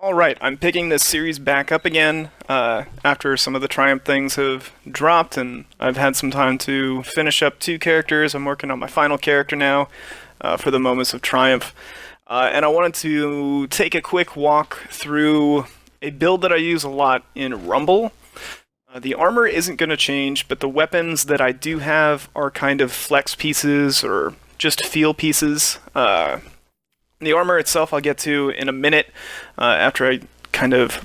Alright, I'm picking this series back up again after some of the Triumph things have dropped, and I've had some time to finish up two characters. I'm working on my final character now for the Moments of Triumph. And I wanted to take a quick walk through a build that I use a lot in Rumble. The armor isn't going to change, but the weapons that I do have are kind of flex pieces or just feel pieces. The armor itself I'll get to in a minute after I kind of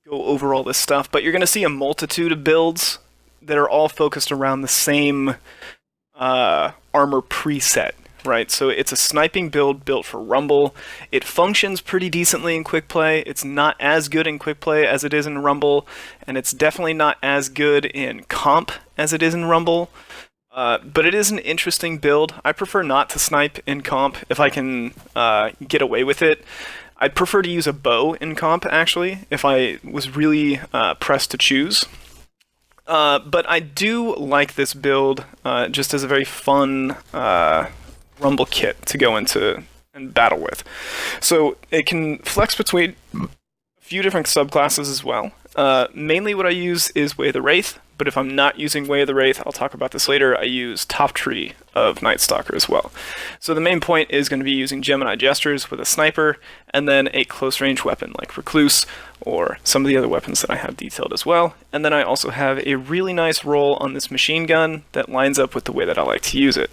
go over all this stuff, but you're going to see a multitude of builds that are all focused around the same armor preset, right? So it's a sniping build built for Rumble. It functions pretty decently in quick play. It's not as good in quick play as it is in Rumble, and it's definitely not as good in comp as it is in Rumble. But it is an interesting build. I prefer not to snipe in comp if I can get away with it. I'd prefer to use a bow in comp, actually, if I was really pressed to choose. But I do like this build just as a very fun Rumble kit to go into and battle with. So it can flex between a few different subclasses as well. Mainly what I use is Way of the Wraith, but if I'm not using Way of the Wraith, I'll talk about this later, I use Top Tree of Night Stalker as well. So the main point is going to be using Gemini Jesters with a sniper, and then a close range weapon like Recluse, or some of the other weapons that I have detailed as well. And then I also have a really nice roll on this machine gun that lines up with the way that I like to use it.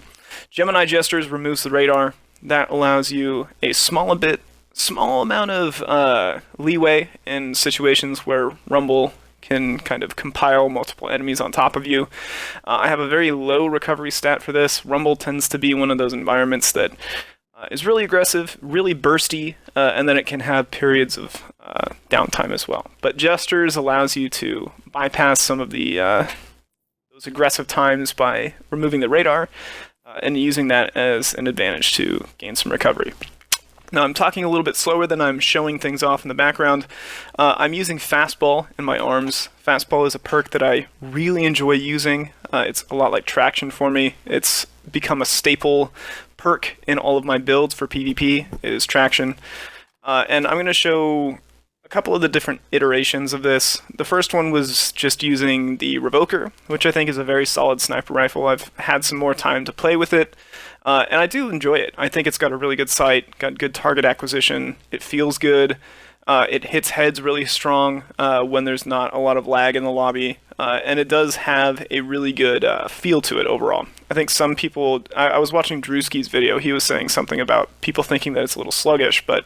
Gemini Jesters removes the radar. That allows you a small amount of leeway in situations where Rumble can kind of compile multiple enemies on top of you. I have a very low recovery stat for this. Rumble tends to be one of those environments that is really aggressive, really bursty, and then it can have periods of downtime as well. But Jesters allows you to bypass some of the those aggressive times by removing the radar and using that as an advantage to gain some recovery. Now, I'm talking a little bit slower than I'm showing things off in the background. I'm using Fastball in my arms. Fastball is a perk that I really enjoy using. It's a lot like Traction for me. It's become a staple perk in all of my builds for PvP, is Traction. And I'm going to show a couple of the different iterations of this. The first one was just using the Revoker, which I think is a very solid sniper rifle. I've had some more time to play with it. And I do enjoy it. I think it's got a really good sight, got good target acquisition, it feels good, it hits heads really strong when there's not a lot of lag in the lobby, and it does have a really good feel to it overall. I think some people, I was watching Drewski's video, he was saying something about people thinking that it's a little sluggish, but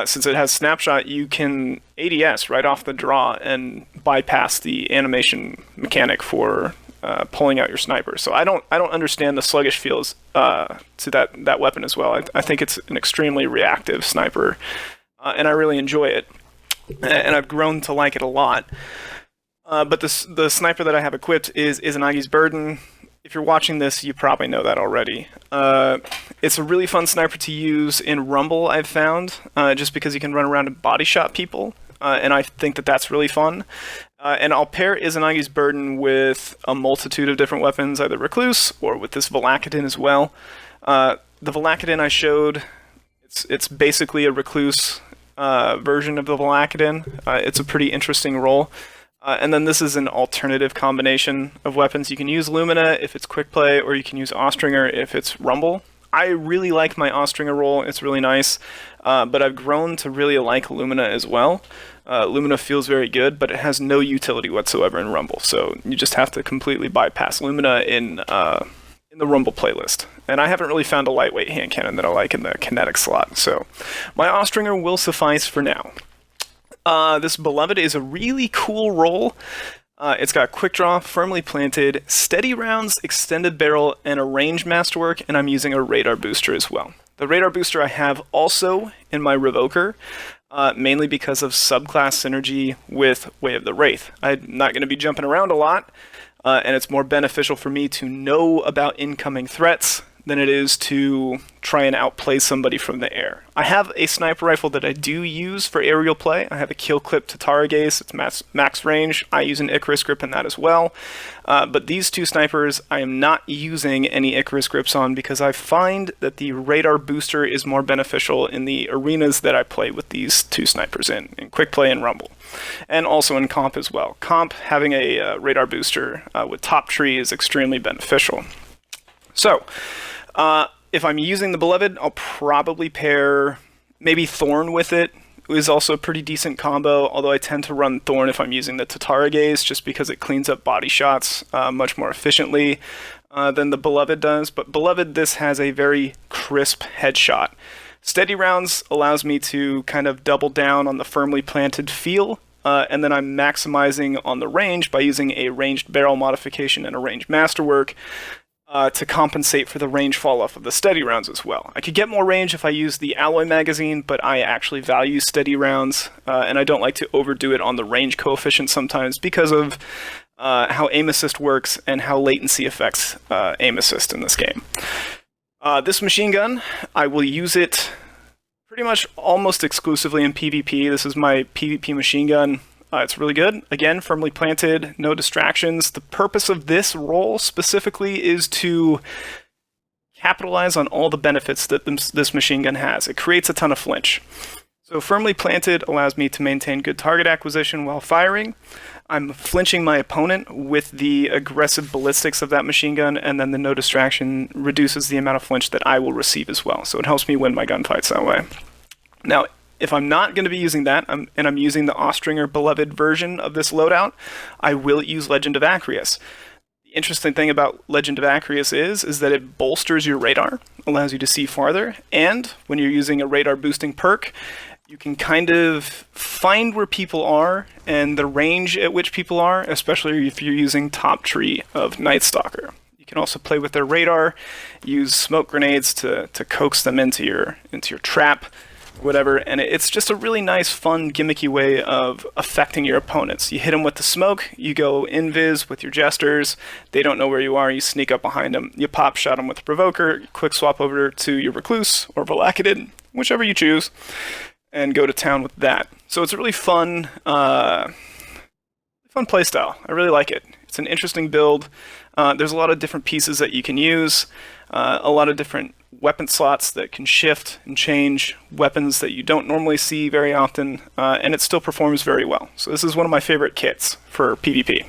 since it has snapshot, you can ADS right off the draw and bypass the animation mechanic for pulling out your sniper. So I don't understand the sluggish feels to that weapon as well. I think it's an extremely reactive sniper, and I really enjoy it, and I've grown to like it a lot. But the sniper that I have equipped is Izanagi's Burden. If you're watching this, you probably know that already. It's a really fun sniper to use in Rumble, I've found, just because you can run around and body shot people, and I think that that's really fun. And I'll pair Izanagi's Burden with a multitude of different weapons, either Recluse or with this Velakadin as well. The Velakadin I showed, it's basically a Recluse version of the Velakadin. It's a pretty interesting role. And then this is an alternative combination of weapons. You can use Lumina if it's quick play, or you can use Austringer if it's Rumble. I really like my Austringer roll, it's really nice, but I've grown to really like Lumina as well. Lumina feels very good, but it has no utility whatsoever in Rumble, so you just have to completely bypass Lumina in the Rumble playlist. And I haven't really found a lightweight hand cannon that I like in the kinetic slot, so my Austringer will suffice for now. This Beloved is a really cool roll. It's got quick draw, firmly planted, steady rounds, extended barrel, and a range masterwork, and I'm using a radar booster as well. The radar booster I have also in my Revoker, mainly because of subclass synergy with Way of the Wraith. I'm not going to be jumping around a lot, and it's more beneficial for me to know about incoming threats than it is to try and outplay somebody from the air. I have a sniper rifle that I do use for aerial play. I have a kill clip Tatara Gaze. It's max range. I use an Icarus grip in that as well. But these two snipers, I am not using any Icarus grips on because I find that the radar booster is more beneficial in the arenas that I play with these two snipers in Quick Play and Rumble. And also in comp as well. Comp, having a radar booster with top tree is extremely beneficial. So, if I'm using the Beloved, I'll probably pair maybe Thorn with it. It is also a pretty decent combo, although I tend to run Thorn if I'm using the Tatara Gaze, just because it cleans up body shots much more efficiently than the Beloved does. But Beloved, this has a very crisp headshot. Steady rounds allows me to kind of double down on the firmly planted feel, and then I'm maximizing on the range by using a ranged barrel modification and a ranged masterwork to compensate for the range fall off of the steady rounds as well. I could get more range if I use the alloy magazine, but I actually value steady rounds, and I don't like to overdo it on the range coefficient sometimes because of how aim assist works and how latency affects aim assist in this game. This machine gun, I will use it pretty much almost exclusively in PvP. This is my PvP machine gun. It's really good. Again, firmly planted, no distractions. The purpose of this role specifically is to capitalize on all the benefits that this machine gun has. It creates a ton of flinch. So firmly planted allows me to maintain good target acquisition while firing. I'm flinching my opponent with the aggressive ballistics of that machine gun, and then the no distraction reduces the amount of flinch that I will receive as well. So it helps me win my gunfights that way. Now, if I'm not going to be using that, and I'm using the Austringer Beloved version of this loadout, I will use Legend of Acreus. The interesting thing about Legend of Acreus is that it bolsters your radar, allows you to see farther, and when you're using a radar boosting perk, you can kind of find where people are and the range at which people are, especially if you're using top tree of Night Stalker. You can also play with their radar, use smoke grenades to coax them into your trap, whatever, and it's just a really nice, fun, gimmicky way of affecting your opponents. You hit them with the smoke, you go invis with your jesters, they don't know where you are, you sneak up behind them, you pop shot them with the provoker, quick swap over to your recluse or Velakidid, whichever you choose, and go to town with that. So it's a really fun playstyle. I really like it. It's an interesting build. There's a lot of different pieces that you can use, a lot of different weapon slots that can shift and change weapons that you don't normally see very often, and it still performs very well. So this is one of my favorite kits for PvP.